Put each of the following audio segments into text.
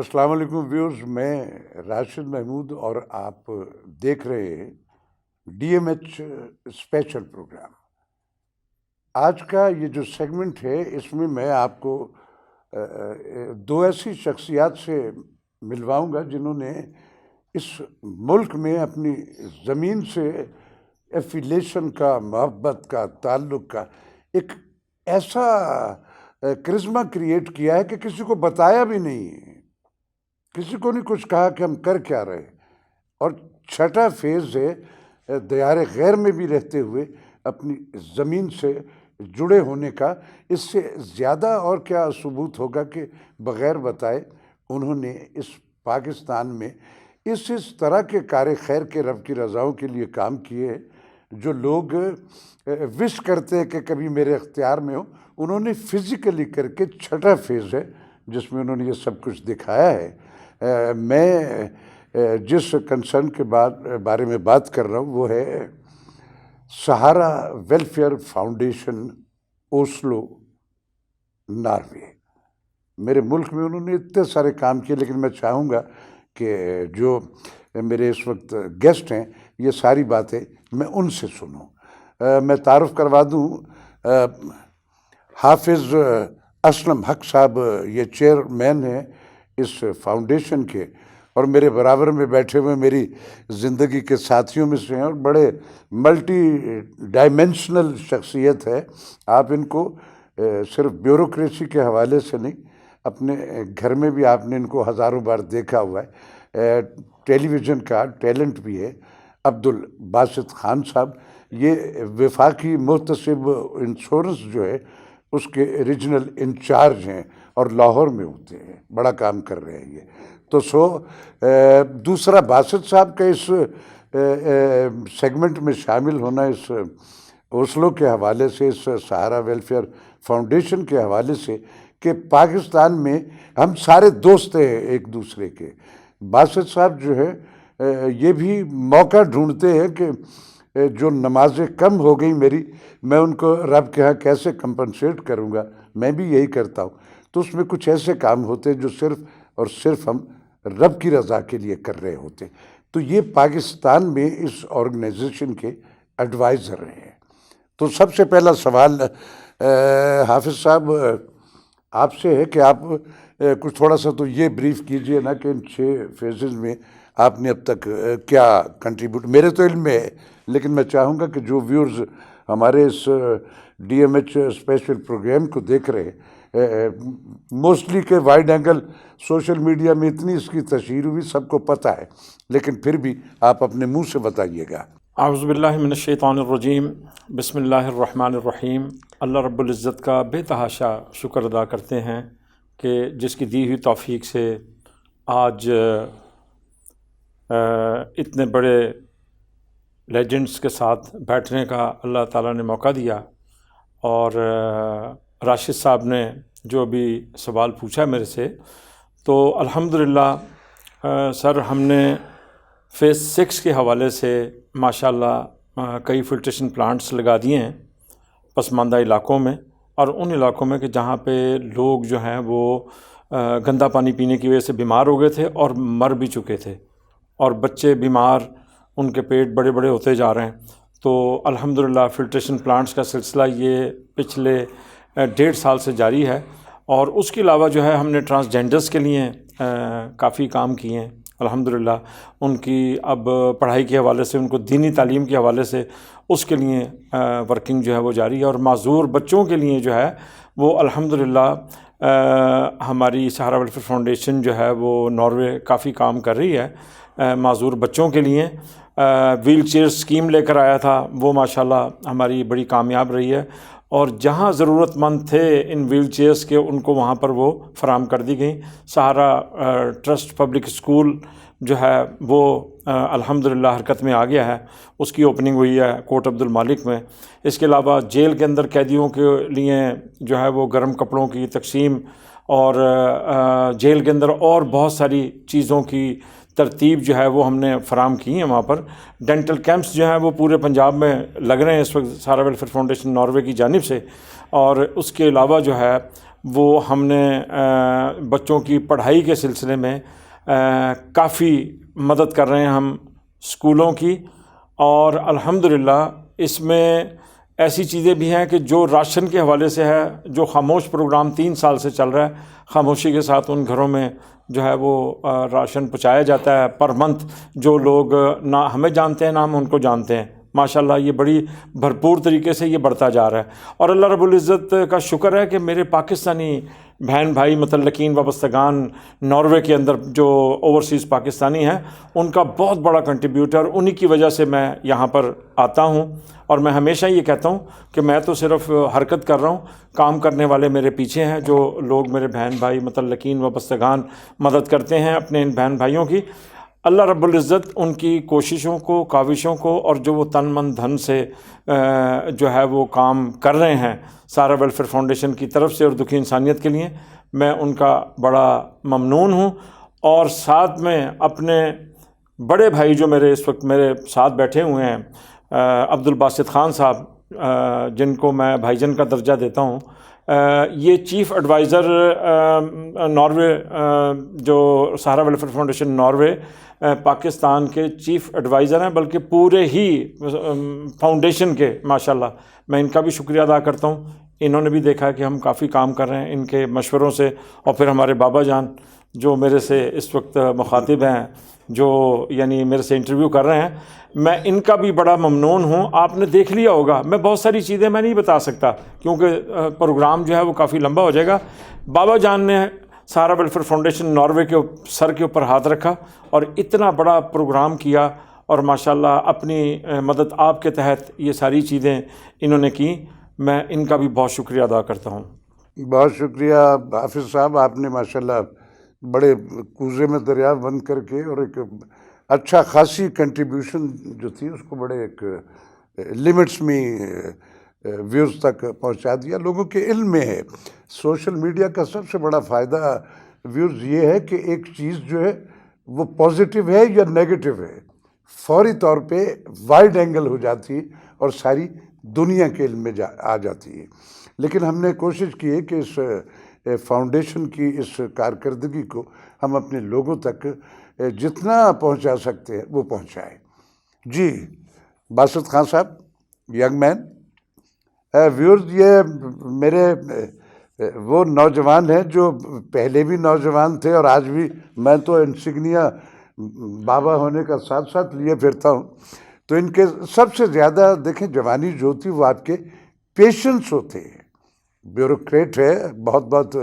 السلام علیکم ویورز، میں راشد محمود اور آپ دیکھ رہے ہیں D M H special programme. آج کا یہ جو سیگمنٹ ہے اس میں میں آپ کو دو ایسی شخصیات سے ملواؤں گا جنہوں نے اس ملک میں اپنی زمین سے ایفیلیشن کا، محبت کا، تعلق کا ایک ایسا کرزمہ کریٹ کیا ہے کہ کسی کو بتایا بھی نہیں، کسی کو نہیں کچھ کہا کہ ہم کر کیا رہے۔ اور چھٹا فیز ہے دیار غیر میں بھی رہتے ہوئے اپنی زمین سے جڑے ہونے کا۔ اس سے زیادہ اور کیا ثبوت ہوگا کہ بغیر بتائے انہوں نے اس پاکستان میں اس طرح کے کار خیر کے رب کی رضاؤں کے لیے کام کیے جو لوگ وش کرتے ہیں کہ کبھی میرے اختیار میں ہو۔ انہوں نے فزیکلی کر کے چھٹا فیز ہے جس میں انہوں نے یہ سب کچھ دکھایا ہے۔ میں جس کنسرن کے بارے میں بات کر رہا ہوں وہ ہے سہارا ویلفیئر فاؤنڈیشن، اوسلو، ناروے۔ میرے ملک میں انہوں نے اتنے سارے کام کیے، لیکن میں چاہوں گا کہ جو میرے اس وقت گیسٹ ہیں یہ ساری باتیں میں ان سے سنوں۔ میں تعارف کروا دوں، حافظ اسلم حق صاحب یہ چیئرمین ہیں اس فاؤنڈیشن کے، اور میرے برابر میں بیٹھے ہوئے میری زندگی کے ساتھیوں میں سے ہیں، اور بڑے ملٹی ڈائمینشنل شخصیت ہے۔ آپ ان کو صرف بیوروکریسی کے حوالے سے نہیں، اپنے گھر میں بھی آپ نے ان کو ہزاروں بار دیکھا ہوا ہے۔ ٹیلی ویژن کا ٹیلنٹ بھی ہے۔ عبدالباسط خان صاحب یہ وفاقی محتسب انشورنس جو ہے اس کے ریجنل انچارج ہیں اور لاہور میں ہوتے ہیں، بڑا کام کر رہے ہیں یہ تو دوسرا باسط صاحب کا اس سیگمنٹ میں شامل ہونا اس اوسلو کے حوالے سے، اس سہارا ویلفیئر فاؤنڈیشن کے حوالے سے کہ پاکستان میں ہم سارے دوست ہیں ایک دوسرے کے۔ باسط صاحب جو ہے یہ بھی موقع ڈھونڈتے ہیں کہ جو نمازیں کم ہو گئی میری، میں ان کو رب کے ہاں کیسے کمپنسیٹ کروں گا۔ میں بھی یہی کرتا ہوں، تو اس میں کچھ ایسے کام ہوتے ہیں جو صرف اور صرف ہم رب کی رضا کے لیے کر رہے ہوتے۔ تو یہ پاکستان میں اس آرگنائزیشن کے ایڈوائزر ہیں۔ تو سب سے پہلا سوال حافظ صاحب آپ سے ہے کہ آپ کچھ تھوڑا سا تو یہ بریف کیجئے نا کہ ان 6 فیزز میں آپ نے اب تک کیا کنٹریبیوٹ، میرے تو علم میں ہے لیکن میں چاہوں گا کہ جو ویورز ہمارے اس D M H special programme کو دیکھ رہے ہیں، موسٹلی کہ وائڈ اینگل سوشل میڈیا میں اتنی اس کی تشہیر ہوئی، سب کو پتہ ہے، لیکن پھر بھی آپ اپنے منہ سے بتائیے گا۔ اعوذ باللہ من الشیطان الرجیم، بسم اللہ الرحمن الرحیم۔ اللہ رب العزت کا بے تحاشا شکر ادا کرتے ہیں کہ جس کی دی ہوئی توفیق سے آج اتنے بڑے لیجنڈز کے ساتھ بیٹھنے کا اللہ تعالیٰ نے موقع دیا۔ اور راشد صاحب نے جو بھی سوال پوچھا میرے سے، تو الحمدللہ سر ہم نے فیز 6 کے حوالے سے ماشاءاللہ کئی فلٹریشن پلانٹس لگا دیے ہیں پسماندہ علاقوں میں، اور ان علاقوں میں کہ جہاں پہ لوگ جو ہیں وہ گندا پانی پینے کی وجہ سے بیمار ہو گئے تھے اور مر بھی چکے تھے، اور بچے بیمار، ان کے پیٹ بڑے بڑے ہوتے جا رہے ہیں۔ تو الحمدللہ فلٹریشن پلانٹس کا سلسلہ یہ پچھلے 1.5 سال سے جاری ہے، اور اس کے علاوہ جو ہے ہم نے ٹرانسجینڈرز کے لیے کافی کام کیے ہیں الحمدللہ۔ ان کی اب پڑھائی کے حوالے سے، ان کو دینی تعلیم کے حوالے سے اس کے لیے ورکنگ جو ہے وہ جاری ہے، اور معذور بچوں کے لیے جو ہے وہ الحمدللہ ہماری سہارا ویلفیئر فاؤنڈیشن جو ہے وہ ناروے کافی کام کر رہی ہے معذور بچوں کے لیے۔ ویل چیئر اسکیم لے کر آیا تھا، وہ ماشاءاللہ ہماری بڑی کامیاب رہی ہے، اور جہاں ضرورت مند تھے ان ویل چیئرس کے ان کو وہاں پر وہ فراہم کر دی گئیں۔ سہارا ٹرسٹ پبلک اسکول جو ہے وہ الحمدللہ حرکت میں آ گیا ہے، اس کی اوپننگ ہوئی ہے کوٹ عبد المالک میں۔ اس کے علاوہ جیل کے اندر قیدیوں کے لیے جو ہے وہ گرم کپڑوں کی تقسیم، اور جیل کے اندر اور بہت ساری چیزوں کی ترتیب جو ہے وہ ہم نے فراہم کی ہیں وہاں پر۔ ڈینٹل کیمپس جو ہیں وہ پورے پنجاب میں لگ رہے ہیں اس وقت سہارا ویلفیئر فاؤنڈیشن ناروے کی جانب سے، اور اس کے علاوہ جو ہے وہ ہم نے بچوں کی پڑھائی کے سلسلے میں کافی مدد کر رہے ہیں ہم اسکولوں کی، اور الحمدللہ اس میں ایسی چیزیں بھی ہیں کہ جو راشن کے حوالے سے ہے، جو خاموش پروگرام 3 سال سے چل رہا ہے، خاموشی کے ساتھ ان گھروں میں جو ہے وہ راشن پہنچایا جاتا ہے پر منتھ، جو لوگ نہ ہمیں جانتے ہیں نہ ہم ان کو جانتے ہیں۔ ماشاءاللہ یہ بڑی بھرپور طریقے سے یہ بڑھتا جا رہا ہے، اور اللہ رب العزت کا شکر ہے کہ میرے پاکستانی بہن بھائی متعلقین وابستگان ناروے کے اندر جو اوورسیز پاکستانی ہیں، ان کا بہت بڑا کنٹریبیوٹر، انہی کی وجہ سے میں یہاں پر آتا ہوں، اور میں ہمیشہ یہ کہتا ہوں کہ میں تو صرف حرکت کر رہا ہوں، کام کرنے والے میرے پیچھے ہیں، جو لوگ میرے بہن بھائی متعلقین وابستگان مدد کرتے ہیں اپنے ان بہن بھائیوں کی۔ اللہ رب العزت ان کی کوششوں کو، کاوشوں کو، اور جو وہ تن من دھن سے جو ہے وہ کام کر رہے ہیں سہارا ویلفیئر فاؤنڈیشن کی طرف سے اور دکھی انسانیت کے لیے، میں ان کا بڑا ممنون ہوں۔ اور ساتھ میں اپنے بڑے بھائی جو میرے اس وقت میرے ساتھ بیٹھے ہوئے ہیں، عبدالباسط خان صاحب، جن کو میں بھائی جان کا درجہ دیتا ہوں، یہ چیف ایڈوائزر ناروے، جو سہارا ویلفیئر فاؤنڈیشن ناروے پاکستان کے چیف ایڈوائزر ہیں، بلکہ پورے ہی فاؤنڈیشن کے، ماشاءاللہ میں ان کا بھی شکریہ ادا کرتا ہوں۔ انہوں نے بھی دیکھا کہ ہم کافی کام کر رہے ہیں ان کے مشوروں سے، اور پھر ہمارے بابا جان جو میرے سے اس وقت مخاطب ہیں، جو یعنی میرے سے انٹرویو کر رہے ہیں، میں ان کا بھی بڑا ممنون ہوں۔ آپ نے دیکھ لیا ہوگا، میں بہت ساری چیزیں میں نہیں بتا سکتا کیونکہ پروگرام جو ہے وہ کافی لمبا ہو جائے گا۔ بابا جان نے سہارا ویلفیئر فاؤنڈیشن ناروے کے سر کے اوپر ہاتھ رکھا اور اتنا بڑا پروگرام کیا، اور ماشاءاللہ اپنی مدد آپ کے تحت یہ ساری چیزیں انہوں نے کی۔ میں ان کا بھی بہت شکریہ ادا کرتا ہوں۔ بہت شکریہ حافظ صاحب، آپ نے ماشاءاللہ بڑے کوزے میں دریا بند کر کے اور ایک اچھا خاصی کنٹریبیوشن جو تھی اس کو بڑے ایک لمٹس میں ویوز تک پہنچا دیا، لوگوں کے علم میں ہے۔ سوشل میڈیا کا سب سے بڑا فائدہ ویوز یہ ہے کہ ایک چیز جو ہے وہ پازیٹیو ہے یا نیگیٹو ہے، فوری طور پہ وائڈ اینگل ہو جاتی ہے اور ساری دنیا کے علم میں آ جاتی ہے۔ لیکن ہم نے کوشش کی ہے کہ اس فاؤنڈیشن کی اس کارکردگی کو ہم اپنے لوگوں تک جتنا پہنچا سکتے ہیں وہ پہنچائیں۔ جی باسط خان صاحب، ینگ مین، ویورز، یہ میرے وہ نوجوان ہیں جو پہلے بھی نوجوان تھے اور آج بھی، میں تو انسگنیا بابا ہونے کا ساتھ ساتھ لیے پھرتا ہوں، تو ان کے سب سے زیادہ دیکھیں جوانی جو ہوتی وہ آپ کے پیشنس ہوتے ہیں۔ بیوروکریٹ ہے، بہت بہت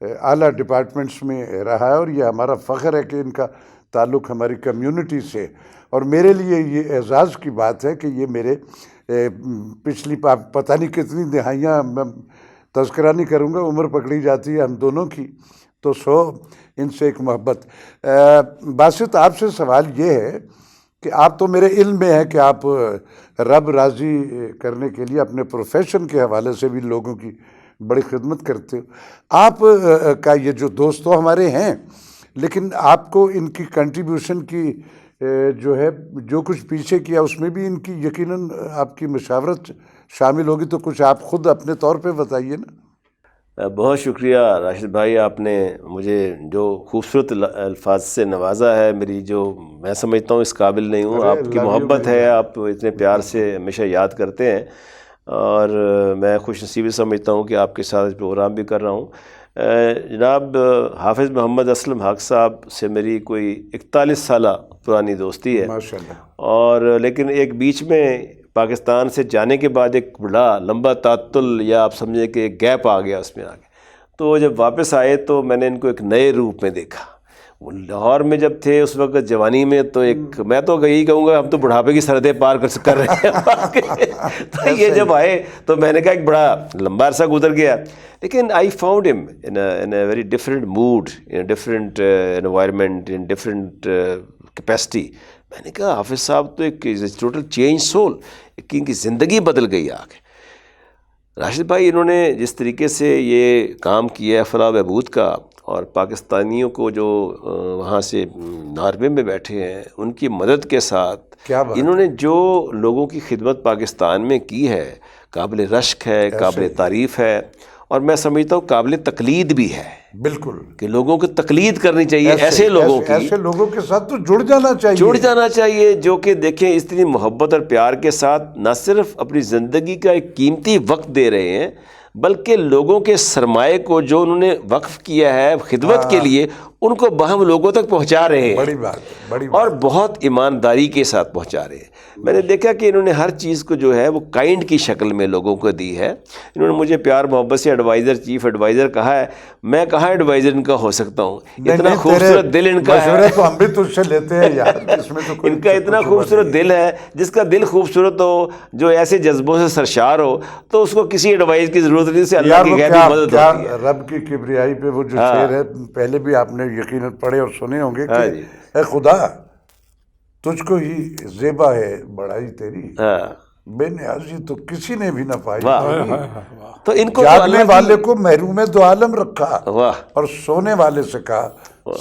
اعلیٰ ڈپارٹمنٹس میں رہا ہے، اور یہ ہمارا فخر ہے کہ ان کا تعلق ہماری کمیونٹی سے، اور میرے لیے یہ اعزاز کی بات ہے کہ یہ میرے پچھلی پتہ نہیں کتنی دہائیاں، میں تذکرہ نہیں کروں گا، عمر پکڑی جاتی ہے ہم دونوں کی، تو ان سے ایک محبت۔ باسط، آپ سے سوال یہ ہے کہ آپ تو میرے علم میں ہے کہ آپ رب راضی کرنے کے لیے اپنے پروفیشن کے حوالے سے بھی لوگوں کی بڑی خدمت کرتے ہو۔ آپ کا یہ جو دوستوں ہمارے ہیں، لیکن آپ کو ان کی کنٹریبیوشن کی جو ہے جو کچھ پیچھے کیا اس میں بھی ان کی یقیناً آپ کی مشاورت شامل ہوگی، تو کچھ آپ خود اپنے طور پہ بتائیے نا۔ بہت شکریہ راشد بھائی، آپ نے مجھے جو خوبصورت الفاظ سے نوازا ہے، میری جو میں سمجھتا ہوں اس قابل نہیں ہوں، آپ کی محبت ہے، آپ اتنے پیار سے ہمیشہ یاد کرتے ہیں، اور میں خوش نصیبی سمجھتا ہوں کہ آپ کے ساتھ پروگرام بھی کر رہا ہوں۔ جناب حافظ محمد اسلم حق صاحب سے میری کوئی 41 سالہ پرانی دوستی ہے، ماشاءاللہ، اور لیکن ایک بیچ میں پاکستان سے جانے کے بعد ایک بڑا لمبا تعطل، یا آپ سمجھیں کہ ایک گیپ آ گیا اس میں آگے، تو جب واپس آئے تو میں نے ان کو ایک نئے روپ میں دیکھا۔ وہ لاہور میں جب تھے اس وقت جوانی میں، تو ایک میں تو یہی کہوں گا ہم تو بڑھاپے کی سرحدیں پار کر رہے ہیں تو یہ جب آئے تو میں نے کہا ایک بڑا لمبا عرصہ گزر گیا، لیکن I found him in a very different mood, in a different environment, in different capacity. میں نے کہا حافظ صاحب تو ایک ٹوٹل چینج سول، ان کی زندگی بدل گئی آگے۔ راشد بھائی، انہوں نے جس طریقے سے یہ کام کیا ہے فلاح و بہبود کا، اور پاکستانیوں کو جو وہاں سے ناروے میں بیٹھے ہیں ان کی مدد کے ساتھ انہوں نے جو لوگوں کی خدمت پاکستان میں کی ہے، قابل رشک ہے، قابل تعریف ہے، اور میں سمجھتا ہوں قابل تقلید بھی ہے بالکل، کہ لوگوں کی تقلید کرنی چاہیے ایسے لوگوں کی، ایسے لوگوں کے ساتھ تو جڑ جانا چاہیے جو کہ دیکھیں اتنی محبت اور پیار کے ساتھ نہ صرف اپنی زندگی کا ایک قیمتی وقت دے رہے ہیں بلکہ لوگوں کے سرمایے کو جو انہوں نے وقف کیا ہے خدمت کے لیے ان کو باہم لوگوں تک پہنچا رہے ہیں، بڑی بات اور بہت ایمانداری کے ساتھ پہنچا رہے ہیں۔ میں نے دیکھا کہ انہوں نے ہر چیز کو جو ہے وہ کائنڈ کی شکل میں لوگوں کو دی ہے۔ انہوں نے مجھے پیار محبت سے ایڈوائزر، چیف ایڈوائزر کہا ہے، میں کہاں ایڈوائزر ان کا ہو سکتا ہوں، اتنا خوبصورت دل ان کا ہے، تو ہم بھی تجھ سے لیتے ہیں یار، اس میں تو ان کا اتنا خوبصورت دل ہے، جس کا دل خوبصورت ہو، جو ایسے جذبوں سے سرشار ہو، تو اس کو کسی ایڈوائز کی ضرورت نہیں، سے اللہ کی غیبی مدد ہوتی ہے۔ رب کی کبریائی پہ وہ جو شعر ہے پہلے بھی آپ نے یقیناً پڑھے اور سنے ہوں گے کہ اے خدا تجھ کو ہی زیبا ہے بڑائی تیری، بے نیازی تو کسی نے بھی نہ پائی، تو ان کو جاگنے والے کو محروم دو عالم رکھا اور سونے والے سے کہا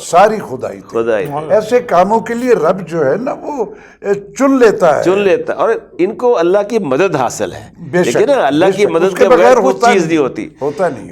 ساری خدائی تیری۔ ایسے کاموں کے لیے رب جو ہے نا وہ چن لیتا ہے اور ان کو اللہ کی مدد حاصل ہے، لیکن اللہ کی مدد کے بغیر کچھ چیز نہیں ہوتی۔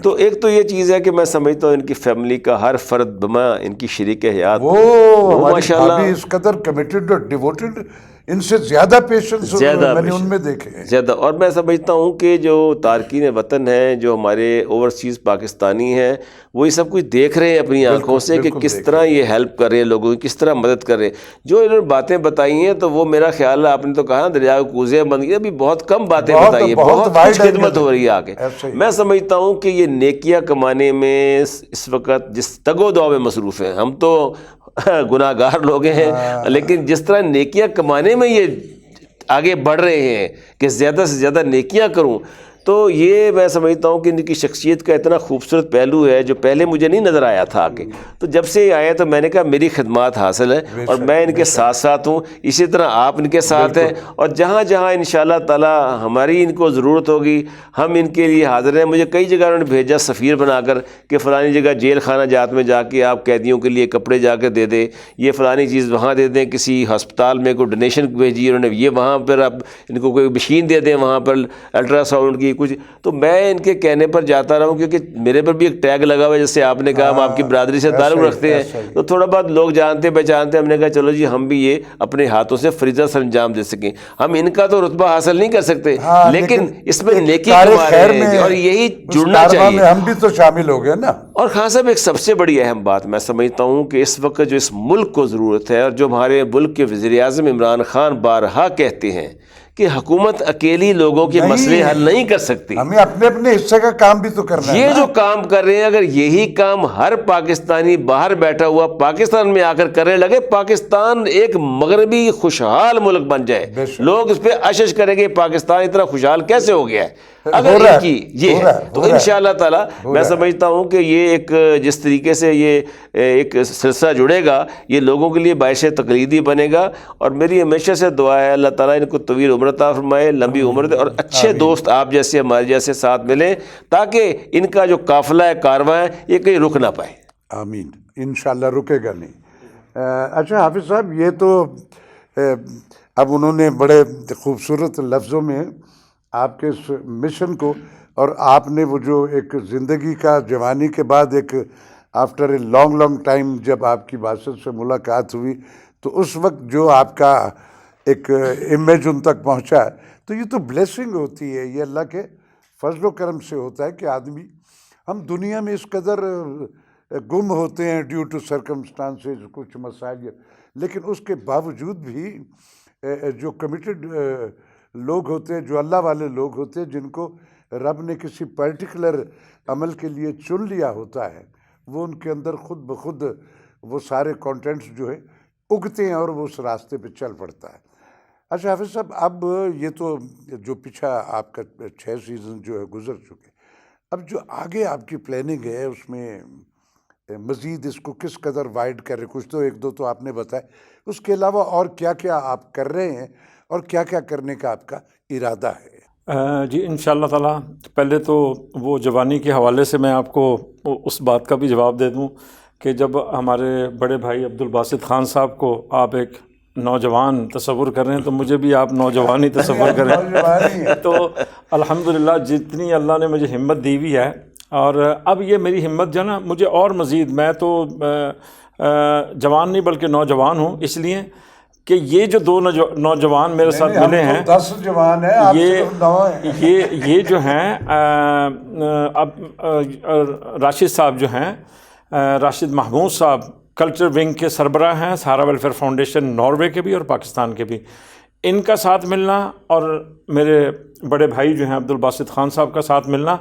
تو ایک تو یہ چیز ہے کہ میں سمجھتا ہوں ان کی فیملی کا ہر فرد بما ان کی شریک حیات وہ ماشاءاللہ اس قدر کمیٹڈ اور ڈیووٹڈ، ان سے زیادہ پیشنس میں نے ان میں دیکھے ہیں زیادہ۔ اور میں سمجھتا ہوں کہ جو تارکین وطن ہیں، جو ہمارے اوورسیز پاکستانی ہیں، وہ یہ سب کچھ دیکھ رہے ہیں اپنی آنکھوں سے کہ کس طرح یہ ہیلپ کر رہے ہیں لوگوں کی، کس طرح مدد کر رہے ہیں۔ جو انہوں نے باتیں بتائی ہیں تو وہ میرا خیال ہے، آپ نے تو کہا دریا کوزے بند گیا، ابھی بہت کم باتیں بتائی ہیں، بہت کچھ خدمت ہو رہی ہے آگے۔ میں سمجھتا ہوں کہ یہ نیکیاں کمانے میں اس وقت جس تگ و دو میں مصروف ہیں، ہم تو گناہ گار لوگ ہیں، لیکن جس طرح نیکیاں کمانے میں یہ آگے بڑھ رہے ہیں کہ زیادہ سے زیادہ نیکیاں کروں، تو یہ میں سمجھتا ہوں کہ ان کی شخصیت کا اتنا خوبصورت پہلو ہے جو پہلے مجھے نہیں نظر آیا تھا آگے۔ تو جب سے یہ آیا تو میں نے کہا میری خدمات حاصل ہے اور میں ان کے ساتھ ساتھ ہوں، اسی طرح آپ ان کے ساتھ ہیں، اور جہاں جہاں انشاءاللہ تعالی ہماری ان کو ضرورت ہوگی ہم ان کے لیے حاضر ہیں۔ مجھے کئی جگہ انہوں نے بھیجا سفیر بنا کر کہ فلانی جگہ جیل خانہ جات میں جا کے آپ قیدیوں کے لیے کپڑے جا کے دے دیں، یہ فلانی چیز وہاں دے دیں، کسی ہسپتال میں کوئی ڈونیشن بھیجی انہوں نے، یہ وہاں پر اب ان کو کوئی مشین دے دیں وہاں پر الٹرا ساؤنڈ کی کچھ۔ تو میں ان کے کہنے پر جاتا رہا ہوں کیونکہ میرے پر بھی ایک ٹیگ لگا ہوا ہے، جیسے آپ نے کہا ہم آپ کی برادری سے تعلق رکھتے ہیں، تو تھوڑا بہت لوگ جانتے پہچانتے، ہم نے کہا چلو جی ہم بھی یہ اپنے ہاتھوں سے فریضہ سر انجام دے سکیں۔ ہم ان کا تو رتبہ حاصل نہیں کر سکتے لیکن اس میں نیکی کما رہے ہیں اور یہی جڑنا چاہیے، ہم بھی تو شامل ہو گئے نا۔ اور خان صاحب ایک سب سے بڑی اہم بات میں سمجھتا ہوں کہ اس وقت جو اس ملک کو ضرورت ہے، اور جو ہمارے ملک کے وزیر اعظم عمران خان بارہا کہتے ہیں کہ حکومت اکیلی لوگوں کے مسئلے حل نہیں کر سکتی، ہمیں اپنے اپنے حصے کا کام بھی تو کرنا ہے۔ یہ جو کام کر رہے ہیں اگر یہی کام ہر پاکستانی باہر بیٹھا ہوا پاکستان میں آ کر کرنے لگے، پاکستان ایک مغربی خوشحال ملک بن جائے، لوگ اس پہ اشش کریں گے پاکستان اتنا خوشحال کیسے ہو گیا ہے اگر ان کی یہ ہے۔ تو انشاءاللہ تعالی میں سمجھتا ہوں کہ یہ ایک جس طریقے سے یہ ایک سلسلہ جڑے گا یہ لوگوں کے لیے باعث تقلیدی بنے گا، اور میری ہمیشہ سے دعا ہے اللہ تعالیٰ ان کو طویل عمر عطا فرمائے، لمبی عمر دے، اور اچھے دوست آپ جیسے ہمارے جیسے ساتھ ملیں تاکہ ان کا جو قافلہ ہے کارواں ہے یہ کہیں رک نہ پائے۔ آمین، انشاءاللہ رکے گا نہیں۔ اچھا حافظ صاحب، یہ تو اب انہوں نے بڑے خوبصورت لفظوں میں آپ کے اس مشن کو، اور آپ نے وہ جو ایک زندگی کا جوانی کے بعد ایک آفٹر اے لانگ ٹائم جب آپ کی باسط سے ملاقات ہوئی تو اس وقت جو آپ کا ایک امیج ان تک پہنچا، تو یہ تو بلیسنگ ہوتی ہے، یہ اللہ کے فضل و کرم سے ہوتا ہے کہ آدمی، ہم دنیا میں اس قدر گم ہوتے ہیں ڈیو ٹو سرکمسٹانسز، کچھ مسائل، لیکن اس کے باوجود بھی جو کمیٹڈ لوگ ہوتے ہیں، جو اللہ والے لوگ ہوتے ہیں، جن کو رب نے کسی پرٹیکولر عمل کے لیے چن لیا ہوتا ہے، وہ ان کے اندر خود بخود وہ سارے کانٹینٹس جو ہے اگتے ہیں اور وہ اس راستے پہ چل پڑتا ہے۔ اچھا حافظ صاحب، اب یہ تو جو پیچھا آپ کا 6 سیزن جو ہے گزر چکے، اب جو آگے آپ کی پلاننگ ہے اس میں مزید اس کو کس قدر وائڈ کر رہے، کچھ تو ایک دو تو آپ نے بتایا، اس کے علاوہ اور کیا کیا آپ کر رہے ہیں اور کیا کیا کرنے کا آپ کا ارادہ ہے؟ جی انشاءاللہ تعالیٰ پہلے تو وہ جوانی کے حوالے سے میں آپ کو اس بات کا بھی جواب دے دوں کہ جب ہمارے بڑے بھائی عبدالباسط خان صاحب کو آپ ایک نوجوان تصور کر رہے ہیں تو مجھے بھی آپ نوجوان ہی تصور کریں۔ تو الحمدللہ جتنی اللہ نے مجھے ہمت دی ہوئی ہے اور اب یہ میری ہمت جو ہے نا مجھے اور مزید، میں تو جوان نہیں بلکہ نوجوان ہوں، اس لیے کہ یہ جو دو نوجوان میرے ساتھ ملے ہیں، 10 جوان ہیں، آپ صرف 9 ہیں۔ یہ جو ہیں اب راشد صاحب جو ہیں، راشد محمود صاحب کلچر ونگ کے سربراہ ہیں، سہارا ویلفیئر فاؤنڈیشن ناروے کے بھی اور پاکستان کے بھی، ان کا ساتھ ملنا اور میرے بڑے بھائی جو ہیں عبدالباسط خان صاحب کا ساتھ ملنا،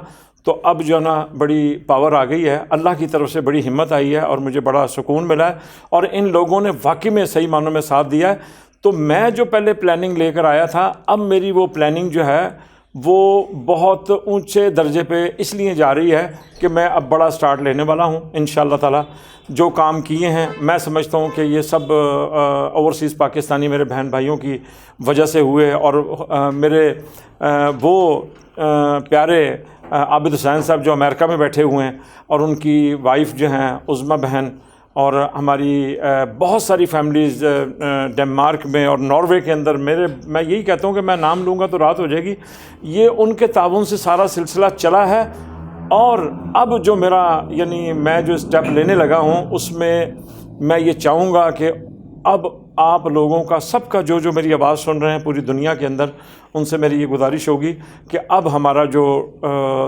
تو اب جو ہے نا بڑی پاور آ گئی ہے، اللہ کی طرف سے بڑی ہمت آئی ہے اور مجھے بڑا سکون ملا ہے، اور ان لوگوں نے واقعی میں صحیح معنوں میں ساتھ دیا ہے۔ تو میں جو پہلے پلاننگ لے کر آیا تھا، اب میری وہ پلاننگ جو ہے وہ بہت اونچے درجے پہ اس لیے جا رہی ہے کہ میں اب بڑا سٹارٹ لینے والا ہوں انشاءاللہ تعالی۔ جو کام کیے ہیں میں سمجھتا ہوں کہ یہ سب اوورسیز پاکستانی میرے بہن بھائیوں کی وجہ سے ہوئے، اور میرے وہ پیارے عابد حسین صاحب جو امریکہ میں بیٹھے ہوئے ہیں، اور ان کی وائف جو ہیں عظمیٰ بہن، اور ہماری بہت ساری فیملیز ڈنمارک میں اور ناروے کے اندر، میں یہی کہتا ہوں کہ میں نام لوں گا تو رات ہو جائے گی، یہ ان کے تعاون سے سارا سلسلہ چلا ہے۔ اور اب جو میرا یعنی میں جو اسٹیپ لینے لگا ہوں، اس میں یہ چاہوں گا کہ اب آپ لوگوں کا سب کا جو میری آواز سن رہے ہیں پوری دنیا کے اندر، ان سے میری یہ گزارش ہوگی کہ اب ہمارا جو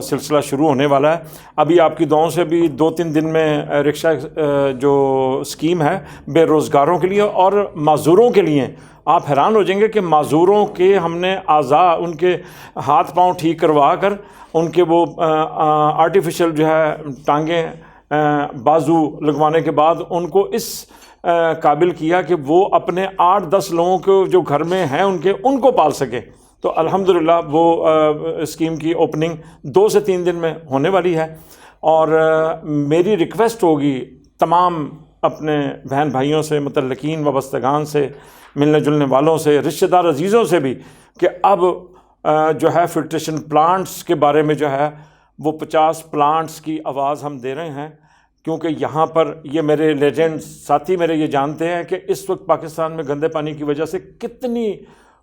سلسلہ شروع ہونے والا ہے، ابھی آپ کی دعاؤں سے بھی 2-3 دن میں رکشہ جو اسکیم ہے بے روزگاروں کے لیے اور معذوروں کے لیے، آپ حیران ہو جائیں گے کہ معذوروں کے ہم نے اعضاء، ان کے ہاتھ پاؤں ٹھیک کروا کر، ان کے وہ آرٹیفیشل جو ہے ٹانگیں بازو لگوانے کے بعد ان کو اس قابل کیا کہ وہ اپنے 8-10 لوگوں کو جو گھر میں ہیں ان کو پال سکے۔ تو الحمدللہ وہ اسکیم کی اوپننگ 2 سے 3 دن میں ہونے والی ہے، اور میری ریکویسٹ ہوگی تمام اپنے بہن بھائیوں سے، متعلقین وابستگان سے، ملنے جلنے والوں سے، رشتہ دار عزیزوں سے بھی، کہ اب جو ہے فلٹریشن پلانٹس کے بارے میں جو ہے وہ 50 پلانٹس کی آواز ہم دے رہے ہیں، کیونکہ یہاں پر یہ میرے لیجنڈ ساتھی میرے یہ جانتے ہیں کہ اس وقت پاکستان میں گندے پانی کی وجہ سے کتنی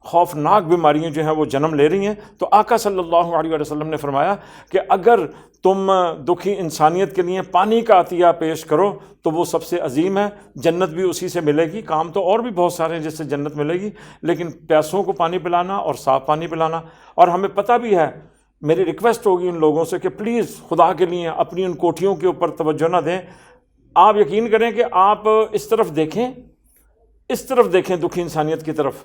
خوفناک بیماریاں جو ہیں وہ جنم لے رہی ہیں۔ تو آقا صلی اللہ علیہ وسلم نے فرمایا کہ اگر تم دکھی انسانیت کے لیے پانی کا عطیہ پیش کرو تو وہ سب سے عظیم ہے، جنت بھی اسی سے ملے گی۔ کام تو اور بھی بہت سارے ہیں جس سے جنت ملے گی، لیکن پیاسوں کو پانی پلانا اور صاف پانی پلانا، اور ہمیں پتہ بھی ہے، میری ریکویسٹ ہوگی ان لوگوں سے کہ پلیز خدا کے لیے اپنی ان کوٹھیوں کے اوپر توجہ نہ دیں۔ آپ یقین کریں کہ آپ اس طرف دیکھیں دکھی انسانیت کی طرف،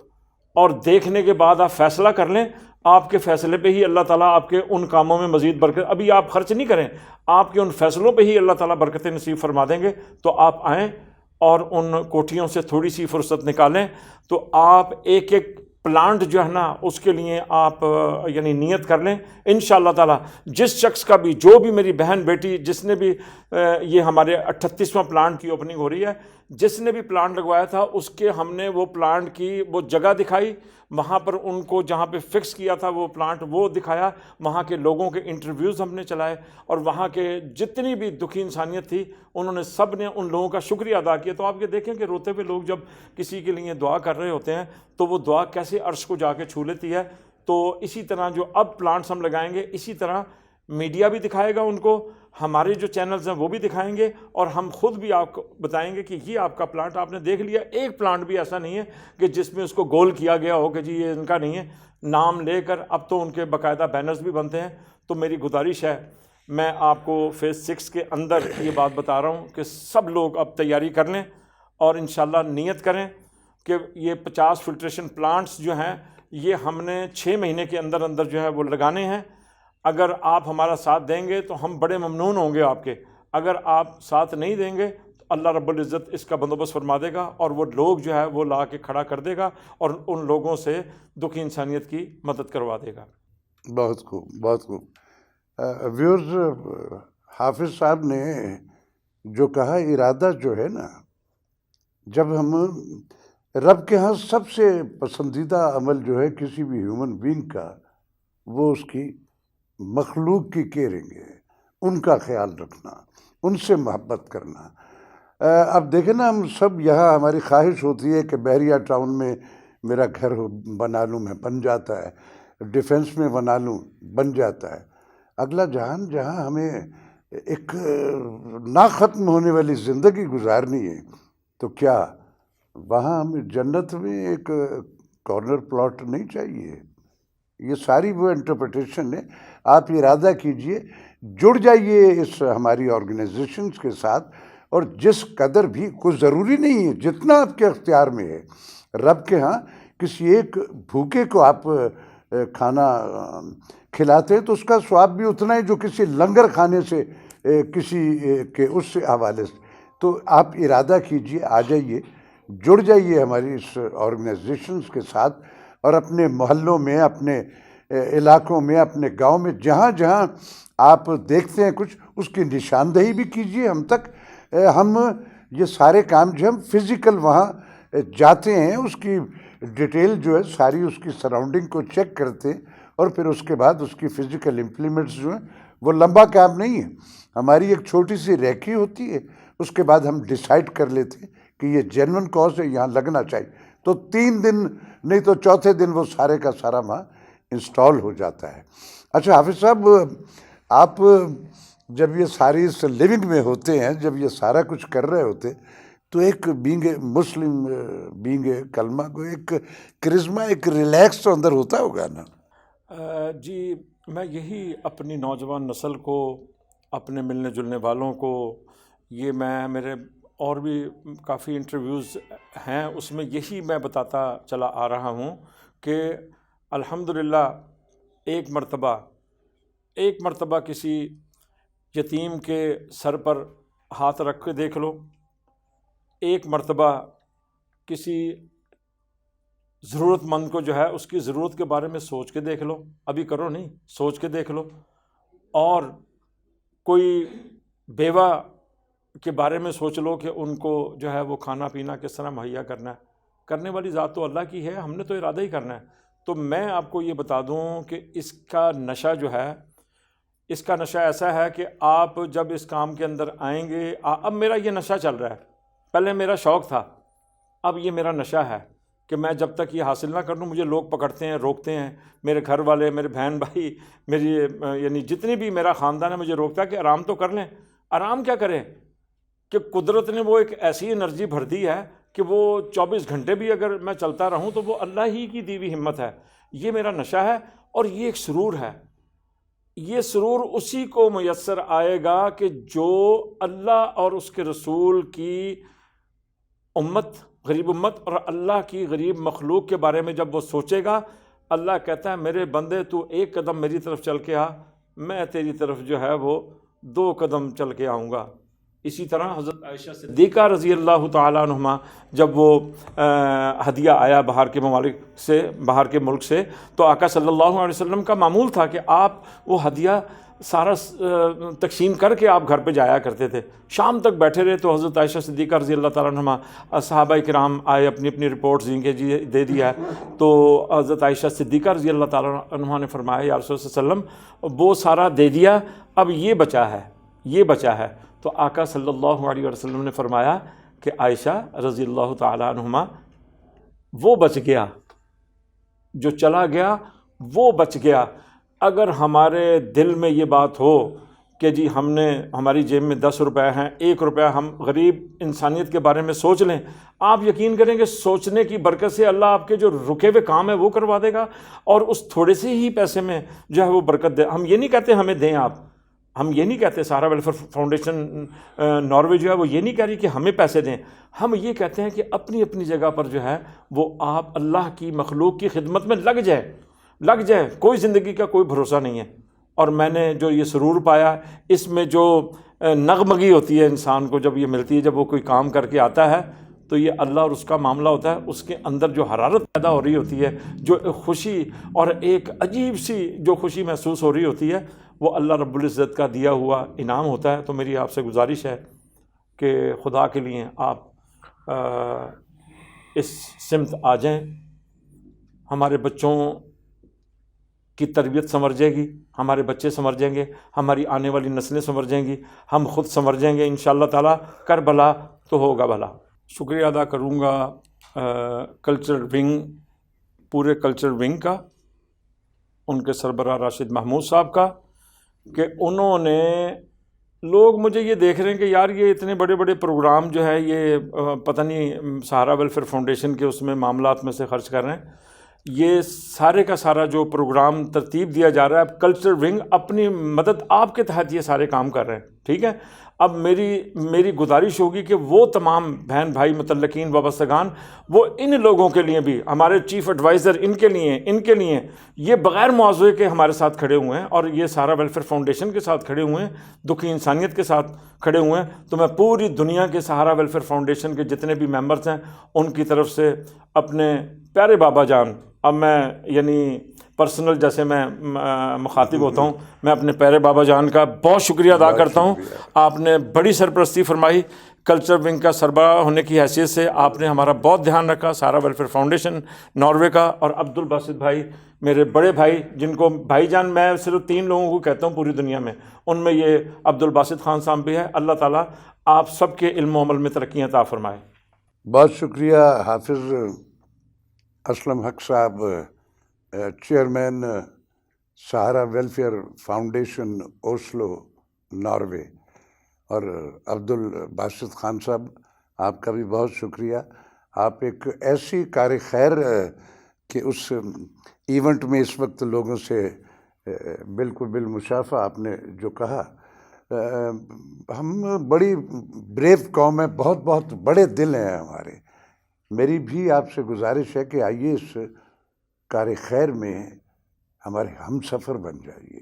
اور دیکھنے کے بعد آپ فیصلہ کر لیں، آپ کے فیصلے پہ ہی اللہ تعالیٰ آپ کے ان کاموں میں مزید برکت، ابھی آپ خرچ نہیں کریں، آپ کے ان فیصلوں پہ ہی اللہ تعالیٰ برکتیں نصیب فرما دیں گے۔ تو آپ آئیں اور ان کوٹھیوں سے تھوڑی سی فرصت نکالیں، تو آپ ایک پلانٹ جو ہے نا اس کے لیے آپ یعنی نیت کر لیں انشاءاللہ تعالیٰ۔ جس شخص کا بھی، جو بھی میری بہن بیٹی، جس نے بھی یہ ہمارے 38واں پلانٹ کی اوپننگ ہو رہی ہے، جس نے بھی پلانٹ لگوایا تھا، اس کے ہم نے وہ پلانٹ کی وہ جگہ دکھائی، وہاں پر ان کو جہاں پہ فکس کیا تھا وہ پلانٹ وہ دکھایا، وہاں کے لوگوں کے انٹرویوز ہم نے چلائے، اور وہاں کے جتنی بھی دکھی انسانیت تھی انہوں نے سب نے ان لوگوں کا شکریہ ادا کیا۔ تو آپ یہ دیکھیں کہ روتے ہوئے لوگ جب کسی کے لیے دعا کر رہے ہوتے ہیں تو وہ دعا کیسے عرش کو جا کے چھو لیتی ہے۔ تو اسی طرح جو اب پلانٹس ہم لگائیں گے، اسی طرح میڈیا بھی دکھائے گا ان کو، ہمارے جو چینلز ہیں وہ بھی دکھائیں گے، اور ہم خود بھی آپ کو بتائیں گے کہ یہ آپ کا پلانٹ آپ نے دیکھ لیا۔ ایک پلانٹ بھی ایسا نہیں ہے کہ جس میں اس کو گول کیا گیا ہو کہ جی یہ ان کا نہیں ہے، نام لے کر اب تو ان کے باقاعدہ بینرز بھی بنتے ہیں۔ تو میری گزارش ہے، میں آپ کو فیز 6 کے اندر یہ بات بتا رہا ہوں کہ سب لوگ اب تیاری کر لیں اور انشاءاللہ نیت کریں کہ یہ 50 فلٹریشن پلانٹس جو ہیں یہ ہم نے 6 مہینے کے اندر اندر جو ہے وہ لگانے ہیں۔ اگر آپ ہمارا ساتھ دیں گے تو ہم بڑے ممنون ہوں گے آپ کے، اگر آپ ساتھ نہیں دیں گے تو اللہ رب العزت اس کا بندوبست فرما دے گا، اور وہ لوگ جو ہے وہ لا کے کھڑا کر دے گا اور ان لوگوں سے دکھی انسانیت کی مدد کروا دے گا۔ بہت خوب، بہت خوب۔ ویورز، حافظ صاحب نے جو کہا، ارادہ جو ہے نا، جب ہم رب کے ہاں سب سے پسندیدہ عمل جو ہے کسی بھی ہیومن بینگ کا، وہ اس کی مخلوق کی کیئرنگ ہے، ان کا خیال رکھنا، ان سے محبت کرنا۔ اب دیکھیں نا، ہم سب یہاں ہماری خواہش ہوتی ہے کہ بحریہ ٹاؤن میں میرا گھر بنا لوں میں، بن جاتا ہے، ڈیفنس میں بنا لوں، بن جاتا ہے۔ اگلا جہان جہاں ہمیں ایک نہ ختم ہونے والی زندگی گزارنی ہے تو کیا وہاں ہمیں جنت میں ایک کارنر پلاٹ نہیں چاہیے؟ یہ ساری وہ انٹرپریٹیشن ہے. آپ ارادہ کیجئے، جڑ جائیے اس ہماری آرگنائزیشنز کے ساتھ، اور جس قدر بھی کوئی ضروری نہیں ہے، جتنا آپ کے اختیار میں ہے. رب کے ہاں کسی ایک بھوکے کو آپ کھانا کھلاتے ہیں تو اس کا ثواب بھی اتنا ہے جو کسی لنگر کھانے سے کسی کے اس سے حوالے سے. تو آپ ارادہ کیجئے، آ جائیے، جڑ جائیے ہماری اس آرگنائزیشنز کے ساتھ، اور اپنے محلوں میں، اپنے علاقوں میں، اپنے گاؤں میں جہاں جہاں آپ دیکھتے ہیں کچھ، اس کی نشاندہی بھی کیجئے ہم تک. ہم یہ سارے کام جو ہم فزیکل وہاں جاتے ہیں، اس کی ڈیٹیل جو ہے ساری اس کی سراؤنڈنگ کو چیک کرتے ہیں، اور پھر اس کے بعد اس کی فزیکل امپلیمنٹس جو ہیں وہ لمبا کام نہیں ہے. ہماری ایک چھوٹی سی ریکھی ہوتی ہے، اس کے بعد ہم ڈیسائیڈ کر لیتے ہیں کہ یہ جینون کاز ہے، یہاں لگنا چاہیے. تو 3 دن نہیں تو چوتھے دن وہ سارے کا سارا وہاں انسٹال ہو جاتا ہے. اچھا حافظ صاحب، آپ جب یہ ساری اس لیونگ میں ہوتے ہیں، جب یہ سارا کچھ کر رہے ہوتے، تو ایک بینگ مسلم، بینگ کلمہ کو ایک کرزما، ایک ریلیکس تو اندر ہوتا ہوگا نا؟ جی، میں یہی اپنی نوجوان نسل کو، اپنے ملنے جلنے والوں کو، یہ میں میرے اور بھی کافی انٹرویوز ہیں، اس میں یہی میں بتاتا چلا آ رہا ہوں کہ الحمدللہ ایک مرتبہ کسی یتیم کے سر پر ہاتھ رکھ کے دیکھ لو، ایک مرتبہ کسی ضرورت مند کو جو ہے اس کی ضرورت کے بارے میں سوچ کے دیکھ لو، ابھی کرو نہیں، سوچ کے دیکھ لو. اور کوئی بیوہ کے بارے میں سوچ لو کہ ان کو جو ہے وہ کھانا پینا کس طرح مہیا کرنا ہے. کرنے والی ذات تو اللہ کی ہے، ہم نے تو ارادہ ہی کرنا ہے. تو میں آپ کو یہ بتا دوں کہ اس کا نشہ جو ہے، اس کا نشہ ایسا ہے کہ آپ جب اس کام کے اندر آئیں گے، اب میرا یہ نشہ چل رہا ہے، پہلے میرا شوق تھا، اب یہ میرا نشہ ہے کہ میں جب تک یہ حاصل نہ کر لوں، مجھے لوگ پکڑتے ہیں، روکتے ہیں، میرے گھر والے، میرے بہن بھائی، میری یعنی جتنی بھی میرا خاندان ہے، مجھے روکتا ہے کہ آرام تو کر لیں. آرام کیا کریں کہ قدرت نے وہ ایک ایسی انرجی بھر دی ہے کہ وہ 24 گھنٹے بھی اگر میں چلتا رہوں تو وہ اللہ ہی کی دی ہوئی ہمت ہے. یہ میرا نشہ ہے، اور یہ ایک سرور ہے. یہ سرور اسی کو میسر آئے گا کہ جو اللہ اور اس کے رسول کی امت، غریب امت، اور اللہ کی غریب مخلوق کے بارے میں جب وہ سوچے گا، اللہ کہتا ہے میرے بندے تو ایک قدم میری طرف چل کے آ، میں تیری طرف جو ہے وہ 2 قدم چل کے آؤں گا. اسی طرح حضرت عائشہ صدیقہ رضی اللہ تعالیٰ عنہما جب وہ ہدیہ آیا باہر کے ممالک سے، باہر کے ملک سے، تو آقا صلی اللہ علیہ وسلم کا معمول تھا کہ آپ وہ ہدیہ سارا تقسیم کر کے آپ گھر پہ جایا کرتے تھے. شام تک بیٹھے رہے تو حضرت عائشہ صدیقہ رضی اللہ تعالیٰ عنہما، صحابہ کرام آئے، اپنی اپنی رپورٹس دیں کہ جی دے دیا ہے. تو حضرت عائشہ صدیقہ رضی اللہ تعالیٰ عنہما نے فرمایا یا رسول صلی اللہ علیہ وسلم وہ سارا دے دیا، اب یہ بچا ہے. تو آقا صلی اللہ علیہ وسلم نے فرمایا کہ عائشہ رضی اللہ تعالیٰ عنہما، وہ بچ گیا، جو چلا گیا وہ بچ گیا. اگر ہمارے دل میں یہ بات ہو کہ جی ہم نے، ہماری جیب میں 10 روپے ہیں، 1 روپیہ ہم غریب انسانیت کے بارے میں سوچ لیں، آپ یقین کریں کہ سوچنے کی برکت سے اللہ آپ کے جو رکے ہوئے کام ہے وہ کروا دے گا، اور اس تھوڑے سے ہی پیسے میں جو ہے وہ برکت دے. ہم یہ نہیں کہتے ہمیں دیں آپ، ہم یہ نہیں کہتے، سہارا ویلفیئر فاؤنڈیشن ناروے جو ہے وہ یہ نہیں کہہ رہی کہ ہمیں پیسے دیں. ہم یہ کہتے ہیں کہ اپنی اپنی جگہ پر جو ہے وہ آپ اللہ کی مخلوق کی خدمت میں لگ جائے. کوئی زندگی کا کوئی بھروسہ نہیں ہے. اور میں نے جو یہ سرور پایا، اس میں جو نغمگی ہوتی ہے انسان کو جب یہ ملتی ہے، جب وہ کوئی کام کر کے آتا ہے، تو یہ اللہ اور اس کا معاملہ ہوتا ہے. اس کے اندر جو حرارت پیدا ہو رہی ہوتی ہے، جو خوشی اور ایک عجیب سی جو خوشی محسوس ہو رہی ہوتی ہے، وہ اللہ رب العزت کا دیا ہوا انعام ہوتا ہے. تو میری آپ سے گزارش ہے کہ خدا کے لیے آپ اس سمت آ جائیں. ہمارے بچوں کی تربیت سنور جائے گی، ہمارے بچے سنور جائیں گے، ہماری آنے والی نسلیں سنور جائیں گی، ہم خود سنور جائیں گے انشاءاللہ تعالیٰ. کر بھلا تو ہوگا بھلا. شکریہ ادا کروں گا کلچر ونگ، پورے کلچر ونگ کا، ان کے سربراہ راشد محمود صاحب کا، کہ انہوں نے لوگ مجھے یہ دیکھ رہے ہیں کہ یار یہ اتنے بڑے بڑے پروگرام جو ہے یہ پتہ نہیں سہارا ویلفیئر فاؤنڈیشن کے اس میں معاملات میں سے خرچ کر رہے ہیں. یہ سارے کا سارا جو پروگرام ترتیب دیا جا رہا ہے کلچر ونگ اپنی مدد آپ کے تحت یہ سارے کام کر رہے ہیں. ٹھیک ہے. اب میری گزارش ہوگی کہ وہ تمام بہن بھائی متعلقین وابستگان وہ ان لوگوں کے لیے بھی ہمارے چیف ایڈوائزر ان کے لیے یہ بغیر معاوضے کے ہمارے ساتھ کھڑے ہوئے ہیں اور یہ سہارا ویلفیئر فاؤنڈیشن کے ساتھ کھڑے ہوئے ہیں, دکھی انسانیت کے ساتھ کھڑے ہوئے ہیں. تو میں پوری دنیا کے سہارا ویلفیئر فاؤنڈیشن کے جتنے بھی ممبرز ہیں ان کی طرف سے اپنے پیارے بابا جان, اب میں یعنی پرسنل جیسے میں مخاطب ہوتا ہوں, میں اپنے پیارے بابا جان کا بہت شکریہ ادا کرتا ہوں. آپ نے بڑی سرپرستی فرمائی, کلچر ونگ کا سربراہ ہونے کی حیثیت سے آپ نے ہمارا بہت دھیان رکھا, سہارا ویلفیئر فاؤنڈیشن ناروے کا, اور عبد الباسط بھائی میرے بڑے بھائی جن کو بھائی جان میں صرف 3 لوگوں کو کہتا ہوں پوری دنیا میں, ان میں یہ عبد الباسط خان صاحب بھی ہے. اللہ تعالیٰ آپ سب کے علم و عمل میں ترقیاں عطا فرمائے. بہت شکریہ حافظ اسلم حق صاحب, چیئرمین سہارا ویلفیئر فاؤنڈیشن اوسلو ناروے, اور عبد الباسط خان صاحب آپ کا بھی بہت شکریہ. آپ ایک ایسی کار خیر کہ اس ایونٹ میں اس وقت لوگوں سے بالکل بالمشافہ آپ نے جو کہا, ہم بڑی بریو قوم ہیں, بہت بہت بڑے دل ہیں ہمارے. میری بھی آپ سے گزارش ہے کہ آئیے اس کار خیر میں ہمارے ہم سفر بن جائیے.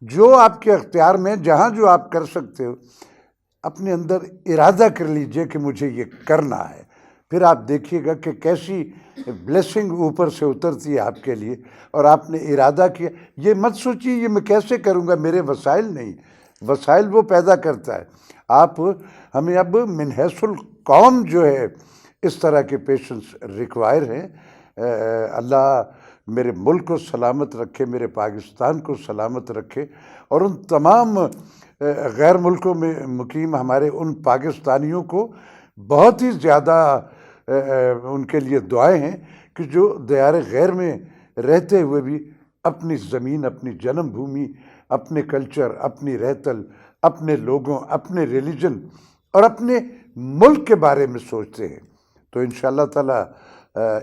جو آپ کے اختیار میں جہاں جو آپ کر سکتے ہو اپنے اندر ارادہ کر لیجئے کہ مجھے یہ کرنا ہے. پھر آپ دیکھیے گا کہ کیسی بلیسنگ اوپر سے اترتی ہے آپ کے لیے, اور آپ نے ارادہ کیا. یہ مت سوچیے یہ میں کیسے کروں گا, میرے وسائل نہیں, وسائل وہ پیدا کرتا ہے. آپ ہمیں اب من حیث القوم جو ہے اس طرح کے پیشنس ریکوائر ہیں. اللہ میرے ملک کو سلامت رکھے, میرے پاکستان کو سلامت رکھے, اور ان تمام غیر ملکوں میں مقیم ہمارے ان پاکستانیوں کو بہت ہی زیادہ ان کے لیے دعائیں ہیں کہ جو دیار غیر میں رہتے ہوئے بھی اپنی زمین, اپنی جنم بھومی, اپنے کلچر, اپنی رہتل, اپنے لوگوں, اپنے ریلیجن اور اپنے ملک کے بارے میں سوچتے ہیں. تو انشاءاللہ تعالیٰ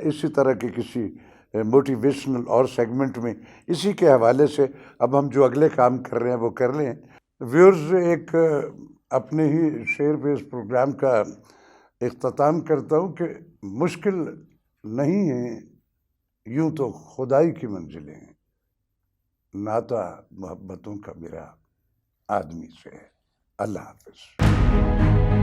اسی طرح کے کسی موٹیویشنل اور سیگمنٹ میں اسی کے حوالے سے اب ہم جو اگلے کام کر رہے ہیں وہ کر لیں. ویورز, ایک اپنے ہی شعر پہ اس پروگرام کا اختتام کرتا ہوں کہ مشکل نہیں ہے یوں تو خدائی کی منزلیں ہیں, ناتا محبتوں کا میرا آدمی سے ہے. اللہ حافظ.